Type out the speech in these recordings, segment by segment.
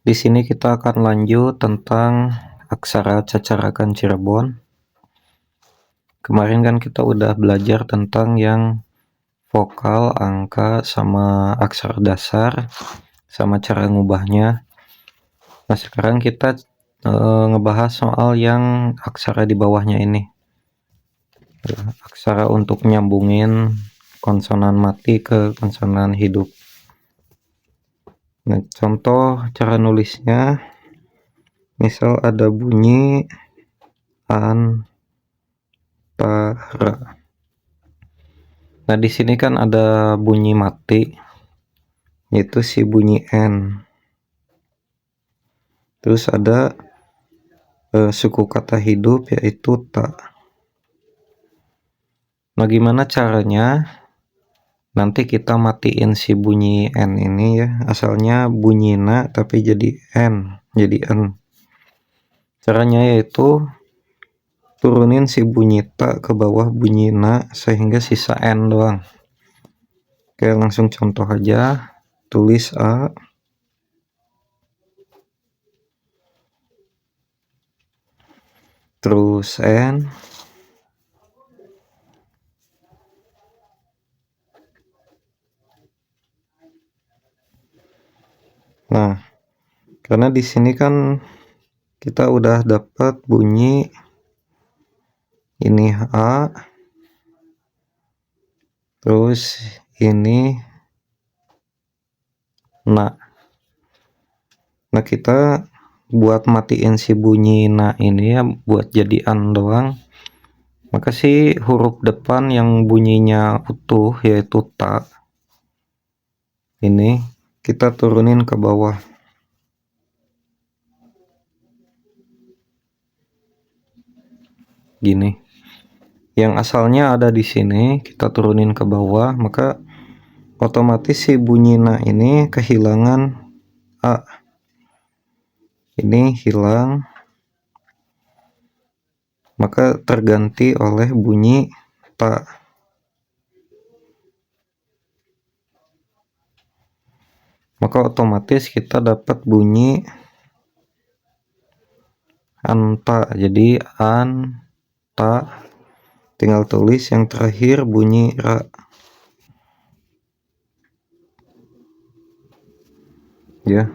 Di sini kita akan lanjut tentang aksara cacarakan Cirebon. Kemarin kan kita udah belajar tentang yang vokal, angka, sama aksara dasar, sama cara ngubahnya. Nah, sekarang kita ngebahas soal yang aksara di bawahnya ini. Aksara untuk nyambungin konsonan mati ke konsonan hidup. Nah, contoh cara nulisnya, misal ada bunyi antara. Nah, di sini kan ada bunyi mati, yaitu si bunyi N. Terus ada suku kata hidup, yaitu ta. Nah, gimana caranya? Nanti kita matiin si bunyi N ini ya. Asalnya bunyi na tapi jadi N, jadi N. Caranya yaitu turunin si bunyi ta ke bawah bunyi na sehingga sisa N doang. Oke, langsung contoh aja. Tulis A, terus N, nah, karena di sini kan kita udah dapat bunyi ini A, terus ini na. Nah, kita buat matiin si bunyi na ini ya, buat jadi an doang. Maka si huruf depan yang bunyinya utuh yaitu ta ini kita turunin ke bawah. Gini. Yang asalnya ada di sini kita turunin ke bawah, maka otomatis si bunyi na ini kehilangan a. Ini hilang, maka terganti oleh bunyi ta. Maka otomatis kita dapat bunyi anta. Jadi anta, tinggal tulis yang terakhir bunyi ra. Ya.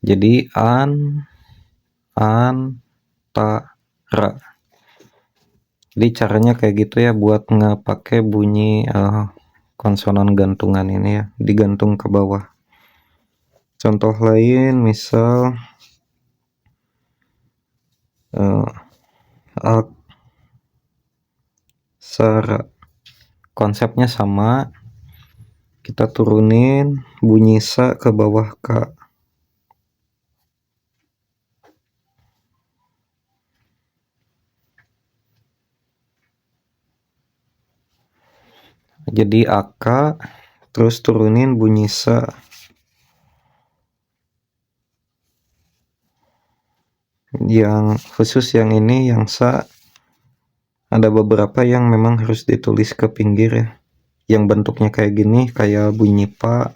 Jadi ta, ra. Jadi caranya kayak gitu ya, buat ngepake bunyi konsonan gantungan ini ya, digantung ke bawah. Contoh lain misal aksara, konsepnya sama, kita turunin bunyi sa ke bawah ka. Jadi aka, terus turunin bunyi sa. Yang khusus yang ini, yang sa, ada beberapa yang memang harus ditulis ke pinggir ya. Yang bentuknya kayak gini, kayak bunyi pa,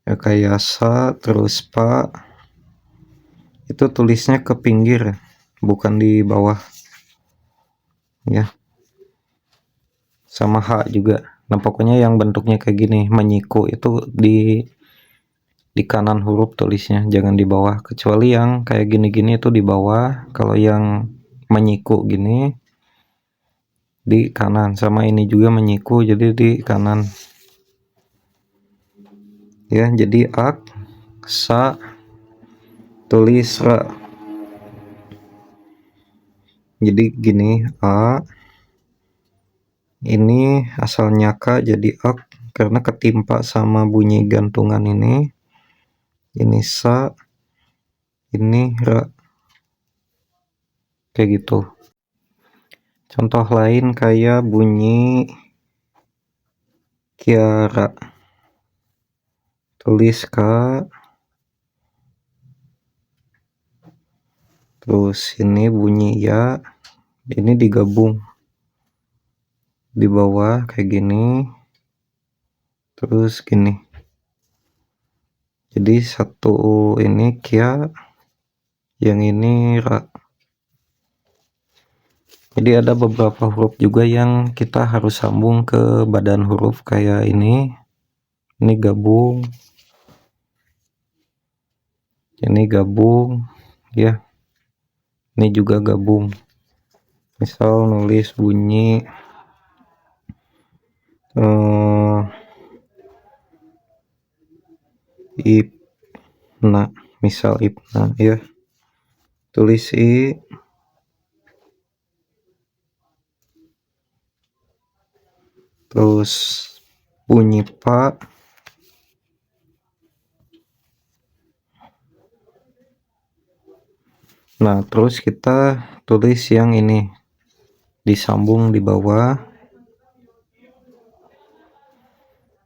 ya kayak sa, terus pa, itu tulisnya ke pinggir, bukan di bawah. Ya. Sama H juga. Nah, pokoknya yang bentuknya kayak gini, menyiku, itu di kanan huruf tulisnya, jangan di bawah. Kecuali yang kayak gini-gini itu di bawah. Kalau yang menyiku gini di kanan. Sama ini juga menyiku, jadi di kanan. Ya, jadi ak, sa, tulis ra. Jadi gini, a, ini asalnya ka jadi ak karena ketimpa sama bunyi gantungan ini. Ini sa, ini ra. Kayak gitu. Contoh lain kayak bunyi Kiara. Tulis ka, terus ini bunyi ya, ini digabung di bawah kayak gini. terus gini, jadi satu ini kia, yang ini ra. Jadi ada beberapa huruf juga yang kita harus sambung ke badan huruf kayak ini gabung, ini gabung ya, ini juga gabung. Misal nulis bunyi Ibna, misal Ibna ya, tulis I, terus bunyi Pak, nah terus kita tulis yang ini disambung di bawah,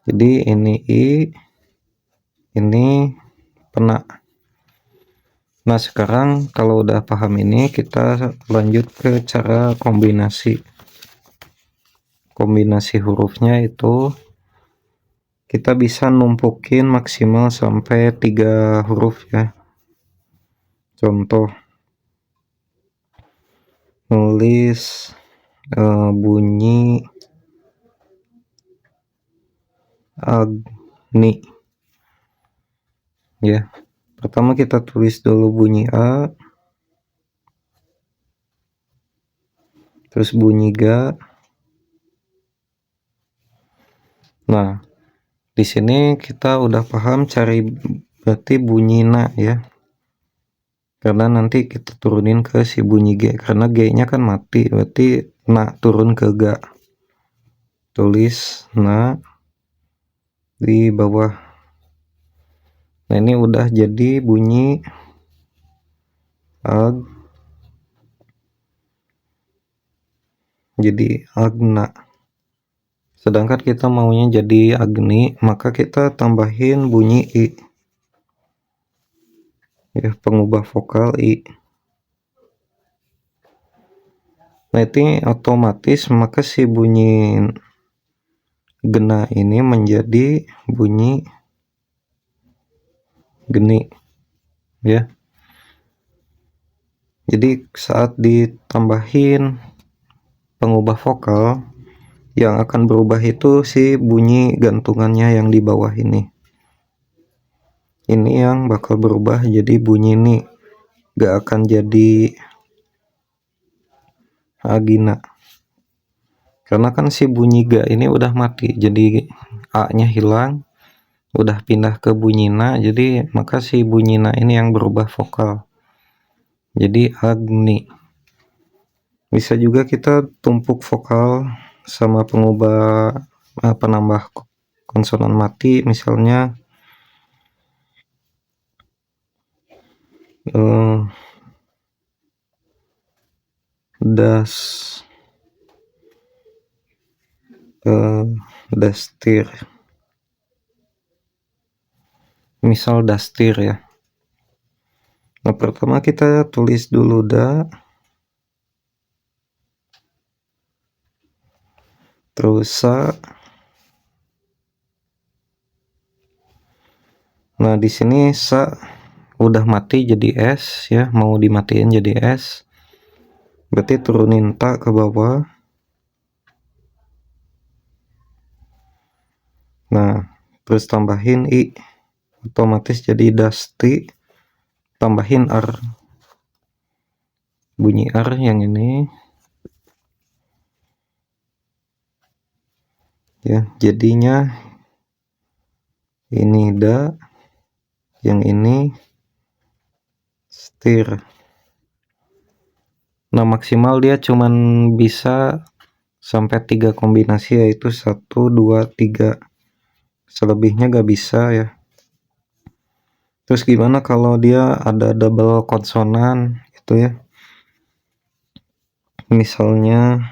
jadi ini I, ini pena. Nah sekarang kalau udah paham ini, kita lanjut ke cara kombinasi hurufnya. Itu kita bisa numpukin maksimal sampai 3 huruf ya. Contoh nulis bunyi Agni ya. Pertama kita tulis dulu bunyi A, terus bunyi Ga. Nah di sini kita udah paham cari berarti bunyi Na ya, karena nanti kita turunin ke si bunyi G, karena G nya kan mati, berarti Na turun ke Ga. Tulis Na di bawah. Nah ini udah jadi bunyi Ag, jadi Agna. Sedangkan kita maunya jadi Agni, maka kita tambahin bunyi I ya, pengubah vokal I. Nah ini otomatis maka si bunyi Gena ini menjadi bunyi Geni ya. Jadi saat ditambahin pengubah vokal, yang akan berubah itu si bunyi gantungannya yang di bawah ini. Ini yang bakal berubah jadi bunyi ini, gak akan jadi Agina. Karena kan si bunyi Ga ini udah mati, jadi A nya hilang, udah pindah ke bunyi Na, jadi maka si bunyi Na ini yang berubah vokal jadi Agni. Bisa juga kita tumpuk vokal sama pengubah penambah konsonan mati, misalnya dastir, misal dastir ya. Nah pertama kita tulis dulu Da, terus Sa. Nah di sini Sa udah mati jadi S ya, mau dimatiin jadi S, berarti turunin Ta ke bawah. Nah terus tambahin I, otomatis jadi Dasti, tambahin R, bunyi R yang ini ya, jadinya ini Da, yang ini Stir. Nah maksimal dia cuman bisa sampai 3 kombinasi, yaitu 1, 2, 3, selebihnya gak bisa ya. Terus gimana kalau dia ada double konsonan itu ya, misalnya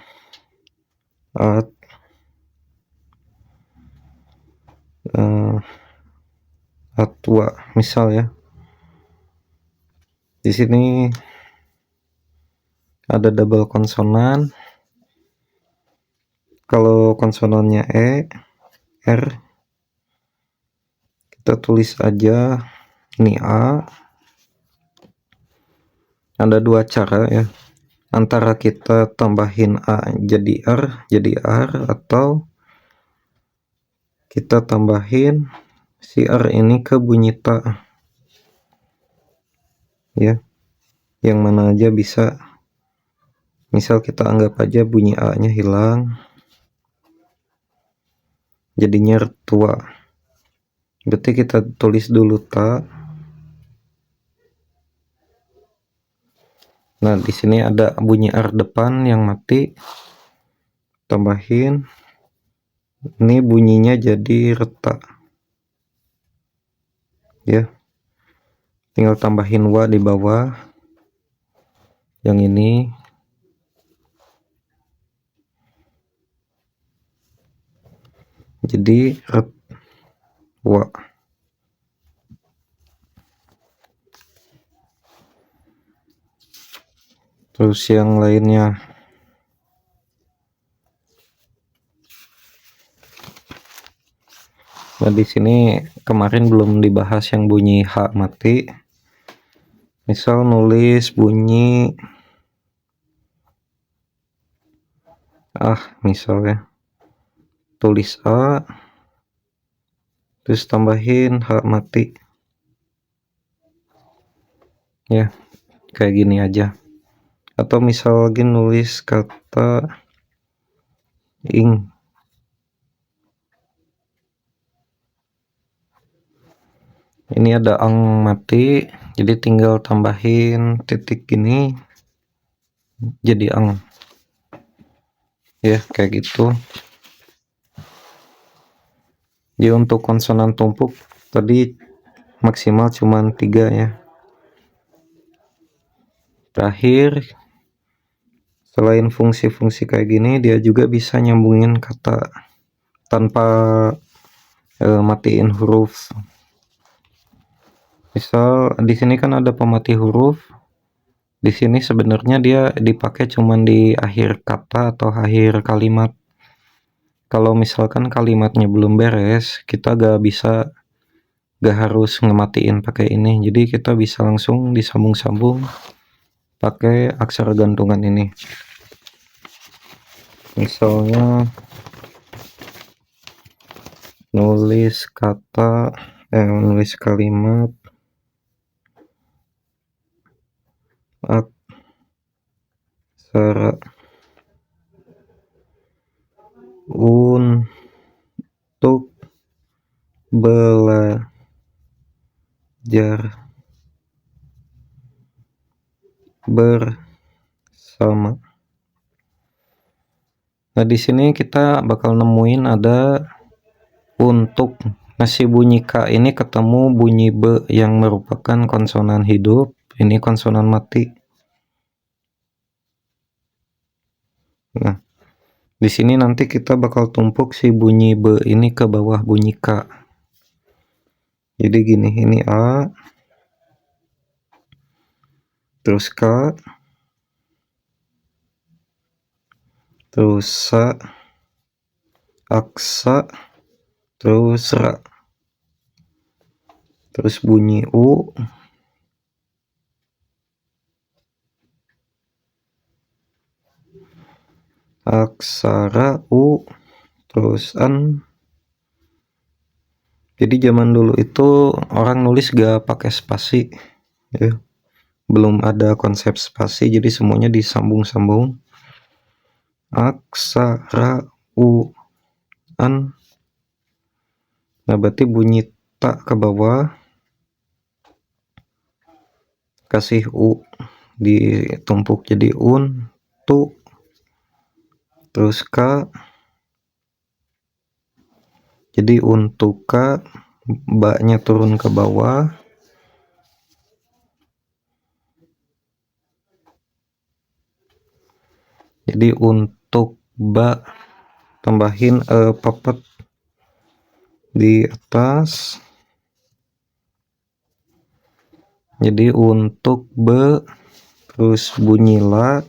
Atwa misal ya. Di sini ada double konsonan, kalau konsonannya E, R, Kita tulis aja ini A. Ada dua cara ya, antara kita tambahin A jadi R atau kita tambahin si R ini ke bunyi ta ya, yang mana aja bisa. Misal kita anggap aja bunyi A nya hilang, jadinya tua, berarti kita tulis dulu ta. Nah, di sini ada bunyi R depan yang mati, tambahin ini bunyinya jadi reta ya, tinggal tambahin wa di bawah yang ini, jadi ret wa. Terus yang lainnya, nah di sini kemarin belum dibahas yang bunyi H mati. Misal nulis bunyi misalnya tulis A terus tambahin H mati ya, kayak gini aja. Atau misal lagi nulis kata ing, ini ada ang mati, jadi tinggal tambahin titik gini jadi ang ya, kayak gitu. Jadi untuk konsonan tumpuk tadi maksimal cuman 3 ya. Terakhir, selain fungsi-fungsi kayak gini, dia juga bisa nyambungin kata tanpa matiin huruf. Misal di sini kan ada pemati huruf. Di sini sebenarnya dia dipakai cuman di akhir kata atau akhir kalimat. Kalau misalkan kalimatnya belum beres, kita gak harus ngematiin pakai ini. Jadi kita bisa langsung disambung-sambung pakai aksara gantungan ini. Misalnya nulis kata nulis kalimat aksara untuk belajar bersama. Nah, di sini kita bakal nemuin ada untuk. Nah, si bunyi K ini ketemu bunyi B yang merupakan konsonan hidup, ini konsonan mati. Nah, di sini nanti kita bakal tumpuk si bunyi B ini ke bawah bunyi K. Jadi gini, ini A, terus K, terus Sa, Aksa, terus Ra, terus bunyi U, aksara U, terus An. Jadi zaman dulu itu orang nulis gak pakai spasi ya, belum ada konsep spasi, jadi semuanya disambung-sambung. Aksara U An. Nah, berarti bunyi tak ke bawah, kasih U ditumpuk jadi un, tu, terus K jadi untuk K, baknya turun ke bawah, jadi untuk ba, tambahin papet di atas, jadi untuk be, terus bunyi la,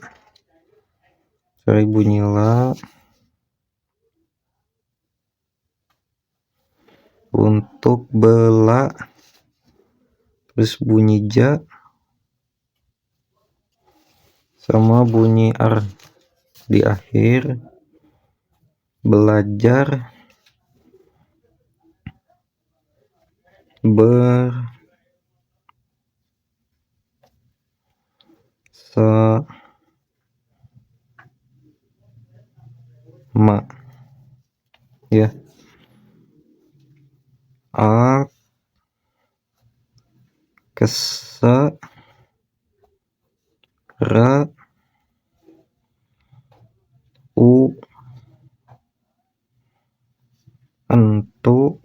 untuk untuk bela, terus bunyi ja sama bunyi ar di akhir. Belajar, bersama, ya. A, kese, ra, u, entu,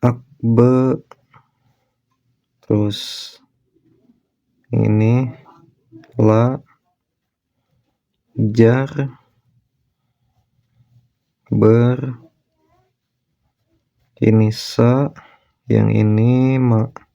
akbe, terus ini la, jar, ber, ini sa, yang ini ma.